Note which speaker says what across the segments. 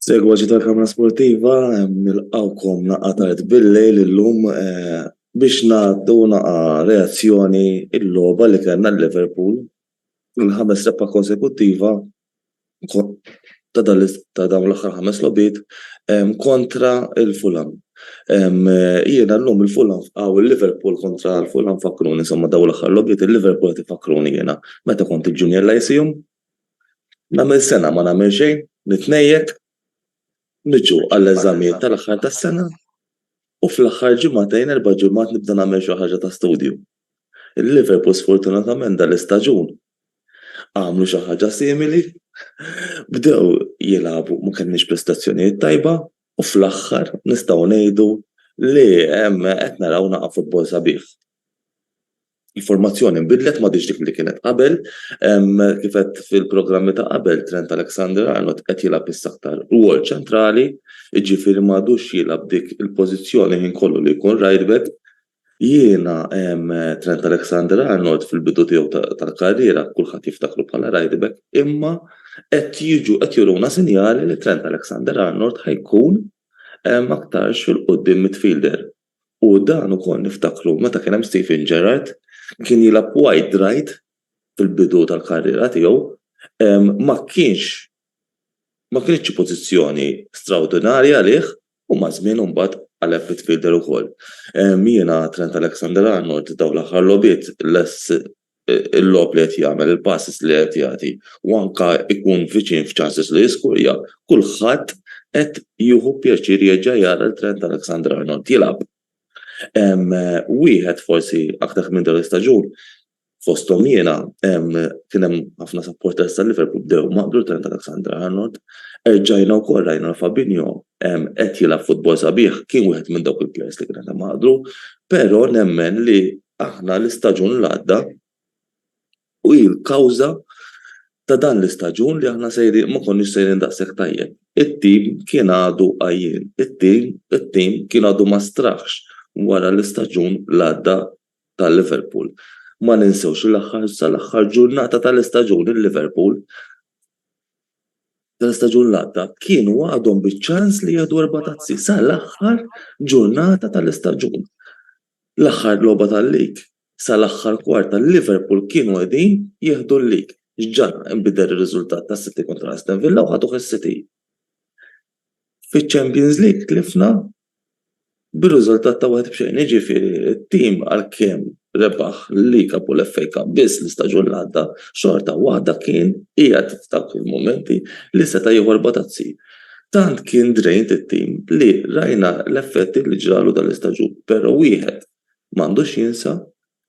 Speaker 1: Segwaġi tal-Kamra Sportiva, nilqawkom naqa' tard bil-lejl illum biex ngħaddu naqa' reazzjoni il-logħba li kellna l-Liverpool il-5 rebħa konsekuttiva ta' dawn l-aħħar 5 logħbiet kontra il-Fulham. Jiena llum il-Fulham il-Liverpool kontra l-Fulham fakruni insomma dawn l-aħħar logħbiet il-Liverpool qed ifakruni jiena meta kont il-Junior Lyceum. Nagħmel sena ma nagħmel xejn, nitnejjek niġu għall-eżamijiet tal-aħħar tas-sena u fl-aħħar ġimagħtejn 4 ġimgħat nibda nagħmel xi ħaġa ta' studju. Il-Liverpool sfortunatament dal-istaġun għamlu xi ħaġa simili, bdew jilagħbu ma kenniex prestazzjonijiet tajba u fl-aħħar nistgħu ngħidu li qed naraw naqa' futbol sabiħ. Il-formazzjoni nbidlet ma dik li kienet qabel, kif qed fil-programmi ta' qabel Trent Alexander-Arnold qed jilgħab issa aktar rwol ċentrali, jiġifieri m'għadux jilgħab dik il-pożizzjoni ħin kollu li jkun right back. Jiena Trent Alexander-Arnold fil-bidu tiegħu tal-karriera kulħadd jiftakru bħala right back, imma qed juruna sinjali li Trent Alexander-Arnold ħajkun aktarx fil-qudiem midfielder. U dan ukoll niftakru meta kien hemm Steven Gerrard kien jilgħab wide right fil-bidu tal-karriera tiegħu, ma kienx pożizzjoni straordinarja għalih u ma' żmien imbagħad għal midfielder ukoll. Jiena Trent Alexander-Arnold dawn l-aħħar logħbiet il-logħb li qed jagħmel, il-passes li qed jagħti u anke jkun viċin f'ċanses li jiskurja, kulħadd qed jieħu pjaċir jerġa' jara Trent Alexander-Arnold jilgħab. Wieħed forsi aktar minn dan l-istaġun fosthom jiena kien hemm ħafna supporters tal-Liverpool bdew maqblu Trent Alexander-Arnold, erġajna wkoll rajna Fabinho qed jilgħab futbol sabiħ, kien wieħed minn dawk il-plejers li kien maqblu, però nemmen li aħna l-istaġun l-għadda u l-kawża ta' dan l-istaġun li aħna ma konniex sejrin daqshekk tajjeb. It-tim kien għadu għajjin, it-tim kien għadu ma straħx wara l-istaġun l-għadda tal-Liverpool. Ma ninsewx l-aħħar ġurnata tal-istaġun il-Liverpool tal-istaġun l-għadda kienu għadhom biċ-ċans li jieħdu 4 tazzi sal-aħħar ġurnata tal-istaġun. L-aħħar logħba tal-lig sal-aħħar kwart tal-Liverpool kienu qegħdin jieħdu l-lig. X'ġara inbidel ir-riżultat tas-City kontra Aston Villa u ħadu is-City. Fiċ-Champions League tlifna bir-riżultat ta' 1-0, jiġifieri t-tim għalkemm rebaħ l-Liga u l-FA Cup biss l-istaġun l-għadda xorta waħda kien qiegħed f'dak il-momenti li seta' jieħu 4 tazzi. Tant kien drejnt it-tim li rajna l-effetti li ġralu dal-istaġun, però wieħed m'għandux jinsa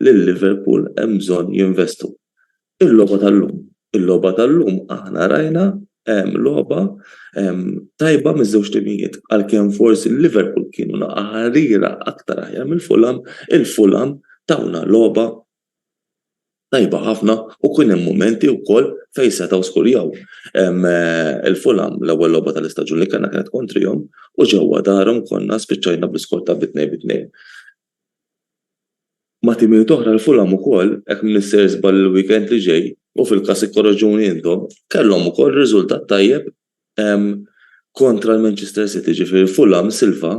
Speaker 1: li l-Liverpool hemm bżonn jinvestu. Il-logħba tal-lum aħna rajna logħba tajba miż-żewġ timijiet, għalkemm forsi l-Liverpool kienu naqa' ħarira aktar aħjar mill-Fulham, il-Fulham tawna logħba tajba ħafna u kien hemm mumenti wkoll fejn setgħu skurjaw. Il-Fulham l-ewwel logħba tal-istaġun li kellna kienet kontrihom u ġewwa darhom konna spiċċajna bl-iskor ta' 2-2. Ma' timijiet oħra l-Fulham ukoll hekk minister żball il-weekend li ġej u fil-każ ikkorreġuni intom kellhom ukoll riżultat tajjeb kontra l-Manchester City, ġifieri Fulham Silva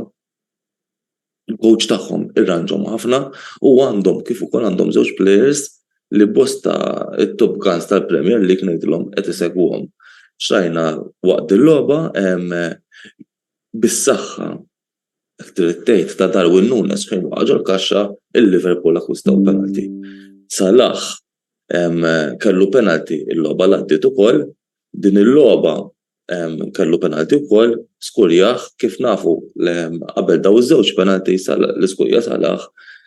Speaker 1: il-coach tagħhom irranġhom ħafna u għandhom kif ukoll għandhom żewġ players li bosta it-top guns tal-Premier League ngħidilhom qed isegwuhom. Xrajna waqt il-logħba bis-saħħa tgħid ta' Darwin Núñez fejn waqgħu l-kaxxa il-Liverpool akkwistaw penalty. Salah kellu penalty il-logħba l-għaddiet ukoll, din il-logħba kellu penalty wkoll skurjaħ kif nafu qabel daw iż-żewġ penalty l-iskurja Salah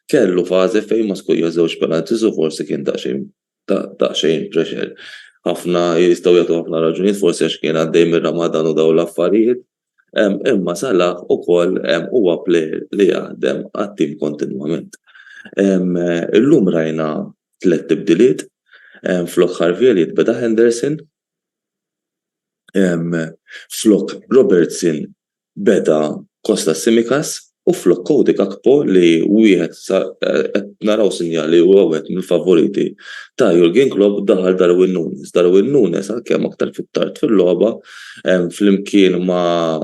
Speaker 1: kellu fażi fejn ma skurja żewġ penalty u forsi kien daqsxejn pressure. Ħafna jistgħu jagħtu ħafna raġunijiet forsi għax kien għaddej mir-Ramadan u dawn l-affarijiet, imma Salah ukoll huwa plejer li jaħdem għat-tim kontinwament. Illum rajna 3 tibdiliet, flok Harvey beda Henderson, flok Robertson beda Kostas Tsimikas u U flok Cody Gakpo li wieħed qed naraw sinjali huwa wieħed mill-favoriti ta' Jurgen Klopp daħal Darwin Núñez. Darwin Núñez għalkemm aktar fit-tard fil-logħba flimkien ma'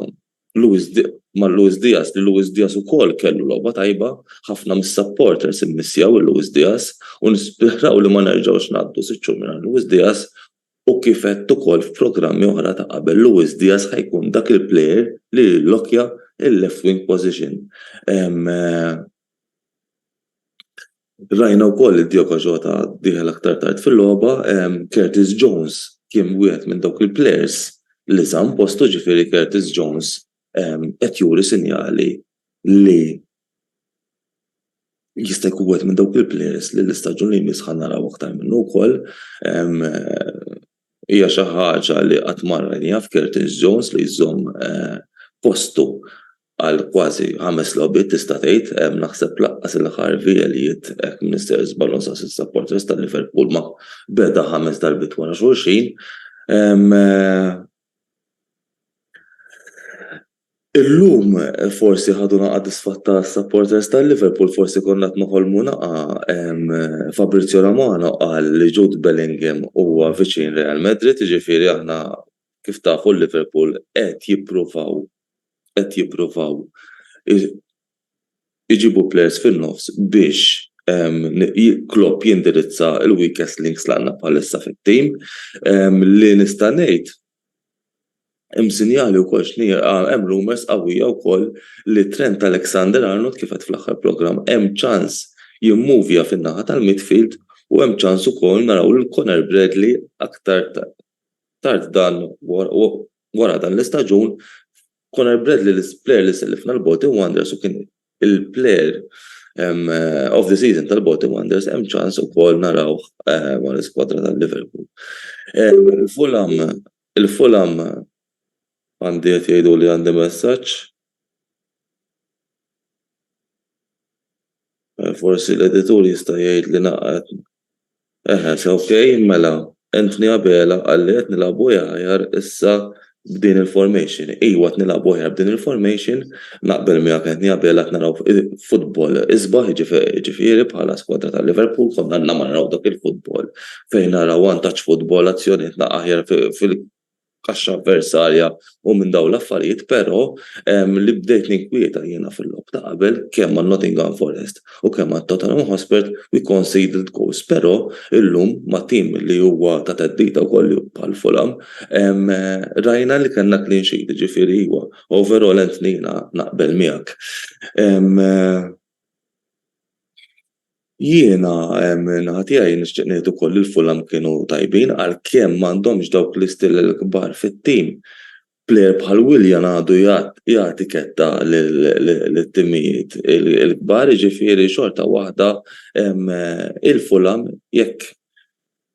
Speaker 1: Luis Diaz li Luis Diaz ukoll kellu logħba tajba, ħafna mis-supporters immissjaw il-Luis Diaz u nisperaw li ma nerġgħux ngħaddu sitt xhur minn Luis Diaz u kif qed ukoll f'programmi oħra ta' qabel Luis Diaz ħajkun dak il-plejer li lokja il-left wing position. Rajna wkoll id-Diogo Jota dieħel aktar tard fil-logħba, Curtis Jones kien wieħed minn dawk il-plejers li żamm postu ġifieri Curtis Jones qed juri sinjali li jista' jkun wieħed minn dawk il-plejers li l-istaġun li jmiss ħa naraw aktar minnu wkoll. Hija xi ħaġa li qatt ma rajniha f'Curtis Jones li jżomm postu għal kważi 5 logħbiet tista' tgħid, naħseb laqqas il-ħarvijelijiet Minister Balonsa supporters tal-Liverpool ma beda 5 darbiet wara xulxin. Illum forsi ħadu naqa' disfatta supporters tal-Liverpool, forsi konna qed noħolmu naqa' Fabrizio Romano qal li Jude Bellingham huwa viċin Real Madrid, jiġifieri aħna kif tafu l-Liverpool qed jippruvaw iġibu players fin-nofs biex Klopp jindirizza il-weakest links li għandna bħalissa fit-tim li nista' ngħid hemm sinjali wkoll hemm rumors qawwija wkoll li Trent Alexander-Arnold kif qed fl-aħħar programm hemm ċans jimmuvja fin-naħa tal-midfield u hemm ċans ukoll naraw lil Conor Bradley aktar tard dan wara dan l-istaġun. Conor Bradley l-player li sellifna l-Bolton Wanderers u kien il-player of the season tal-Bolton Wanderers hemm ċans ukoll narawh mal-iskwadra tal-Liverpool. Il-Fulham għandi qed jgħidu li għandi messaġġ. Forsi l-editur jista' jgħid li naqgħet. Okej, mela, Anthony Abela qal li qed nilagħbu aħjar issa b'din il-formation. Iwa qed nilagħbu aħjar b'din il-formation, naqbel miegħek Anthony Abela qed naraw futbol isbaħ ġifieri bħala skwadra tal-Liverpool konna ma naraw dak il-futbol fejn naraw one touch futbol azzjonijiet aħjar fil-kaxxa avversarja u minn dawn l-affarijiet, però li bdejt ninkwieta jiena fil-logħob ta' qabel kemm ma' Nottingham Forest u kemm ma' Tottenham Hotspur we conceded goals, però illum ma' tim li huwa ta' teddita wkoll bħal Fulham rajna li kellna clean sheet, ġifieri huwa overall Anthony naqbel miegħek. Jiena tiegħi nixtieq ngħid ukoll il-Fulham kienu tajbin għalkemm m'għandhomx dawk l-istil l-kbar fit-tim. Plejer bħal Willian għadu jagħti ketta lit-timijiet il-kbar, jiġifieri xorta waħda il-Fulham jekk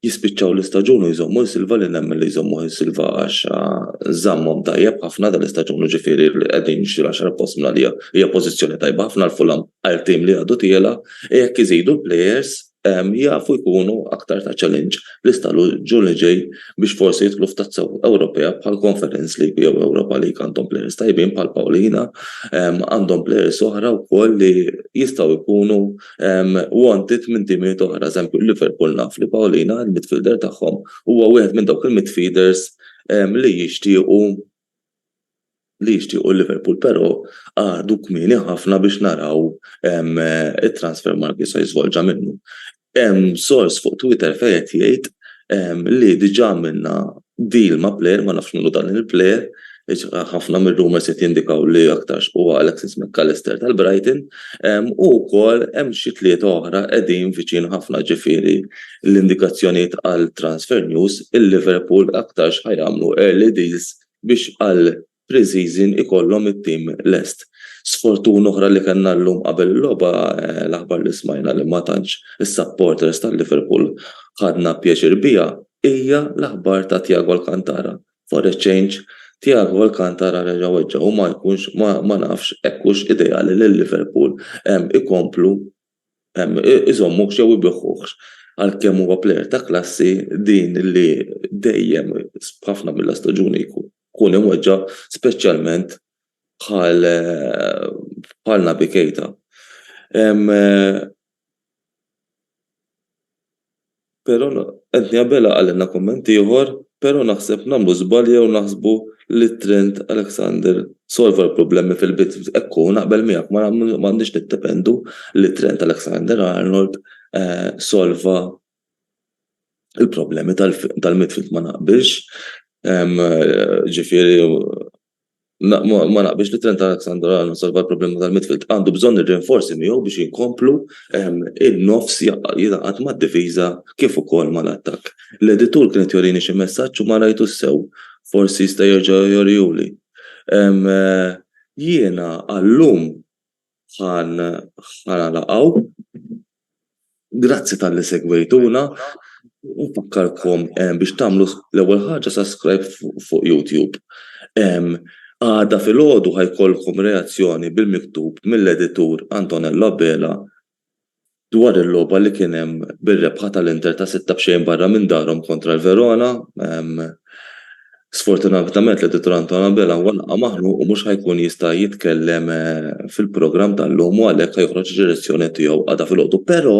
Speaker 1: jispiċċaw l-istaġun u jżommu Silva li nemmen li jżommu Silva għax żammhom tajjeb ħafna dal-istaġun ġifieri li qegħdin xi 10 post minn għalija hija pożizzjoni tajba ħafna l-Fulham għal tim li għadu tiela jekk iżidu l-plejers jafu jkunu aktar ta' challenge l-istaġun li ġej biex forsi jidħlu f'tazza Ewropea bħal Conference League jew Europa League għandhom plejers tajbin bħal Paulina, għandhom plejers oħra wkoll li jistgħu jkunu wanted minn timijiet oħra, eżempju Liverpool naf li Paulina il-midfielder tagħhom huwa wieħed minn dawk il-midfielders li jixtiequ Liverpool, però għadu kmieni ħafna biex naraw it-transfer market se jiżvolġa minnu. Source fuq Twitter fejn qed jgħid li diġà minna deal ma' plejer ma nafx minnu dan il-plejer, ħafna mir-rumors qed jindikaw li aktarx huwa Alexis McAllister tal-Brighton u wkoll hemm xi tliet oħra qegħdin viċin ħafna ġifieri l-indikazzjonijiet għal transfer news il-Liverpool aktarx ħajamlu early deals biex għal pre-season ikollhom it-tim lest. Sfortuna oħra li kellna llum qabel il-logħba l-aħbar li smajna li ma tantx is-supporters tal-Liverpool ħadna pjaċir biha hija l-aħbar ta' Thiago Alcantara. For a change, Thiago Alcantara reġa' weġġa' u ma jkunx ma nafx hekkux ideali lil Liverpool ikomplu iżommu jew ibiħħuhx għalkemm huwa plejer ta' klassi din li dejjem ħafna mill-istaġuni jkun imweġġa' speċjalment bħal Naby Keita. Però Anthony Abela għalilna kumment ieħor, però naħseb nagħmlu żbalja u naħsbu li Trent Alexander solva l-problemi fil-bit. Ekku naqbel miegħek m'għandniex niddependu li Trent Alexander-Arnold solva il-problemi tal-midfield ma naqbilx. Ġifieri ma naqbilx li Trent Alexander-Arnold solva l-problemi tal-midfield. Għandu bżonn ir-reinforzi miegħu biex jinkomplu in-nofs jingħaqad mad-difiża kif ukoll mal-attakk. L-editur kienet jorini xi messaġġ u ma rajtu sew, forsi jista' jerġa' jorjuli. Jiena għallum ħanalaqgħu. Grazzi tal-li segwejtuna. Nfakkarkom biex tagħmlu l-ewwel ħaġa subscribe fuq YouTube. Għada filgħodu ħajkollkom reazzjoni bil-miktub mill-editur Antonello Abela dwar il-logħba li kien hemm bir-rebħa tal-Inter ta' 6-0 barra minn darhom kontra l-Verona. Sfortunatament l-editur Antonello Abela waqa' maħnuq u mhux ħajkun jista' jitkellem fil-programm tal-lum u għalhekk ħajħroġ ġirrezzjoni tiegħu għada filgħodu. Però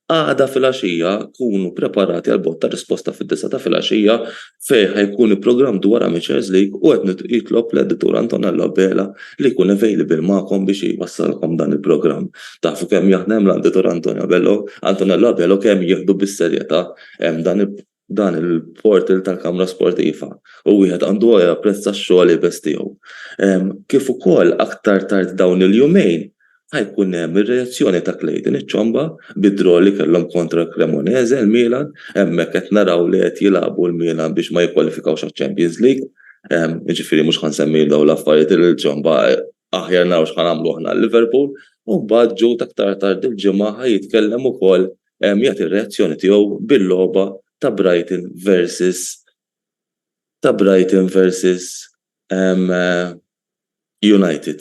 Speaker 1: għada fil-għaxija kunu preparati għal bot ta' risposta fid-9 ta' fil-għaxija fejn ħajkun il-programm dwar Amateurs League u qed jitlob l-editur Antonello Abela li jkun available magħkom biex jwassalkom dan il-programm. Tafu kemm jaħdem l-editur Antonello Abela kemm jieħdu bis-serjetà dan il-portal tal-Kamra Sportiva u wieħed għandu japprezza x-xogħol ibes tiegħu. Kif ukoll aktar tard dawn il-jumejn ħajkun hemm ir-reazzjoni ta' Clayton iċ-Ċomba bid-draw li kellhom kontra Cremonese il-Milan, hemmhekk qed naraw li qed jilagħbu l-Milan biex ma jikkwalifikawx għax-Champions League. Jiġifieri mhux ħansemmi dawn l-affarijiet il-Ċomba aħjar naraw x'ħanagħmlu aħna l-Liverpool u mbagħad ġew aktar tard il-ġimgħa ħajitkellem ukoll jagħti r-reazzjoni tiegħu bil-logħba ta' Brighton versus United.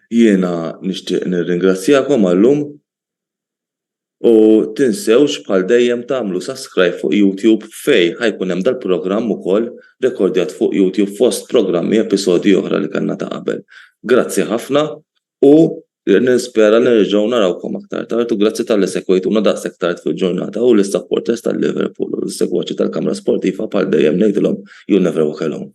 Speaker 1: Jiena nixtieq nirringrazzjakom għallum u tinsewx bħal dejjem tagħmlu subscribe fuq YouTube fejn ħajkun hemm dal-programm ukoll rekordjat fuq YouTube fost programmi episodji oħra li kellna ta' qabel. Grazzi ħafna u nispera nerġgħu narawkom aktar tard u grazzi tal-li segwejtuna daqshekk tard fil-ġurnata u l-supporters tal-Liverpool u l-segwaċi tal-Kamra Sportiva bħal dejjem ngħidilhom you never walk alone.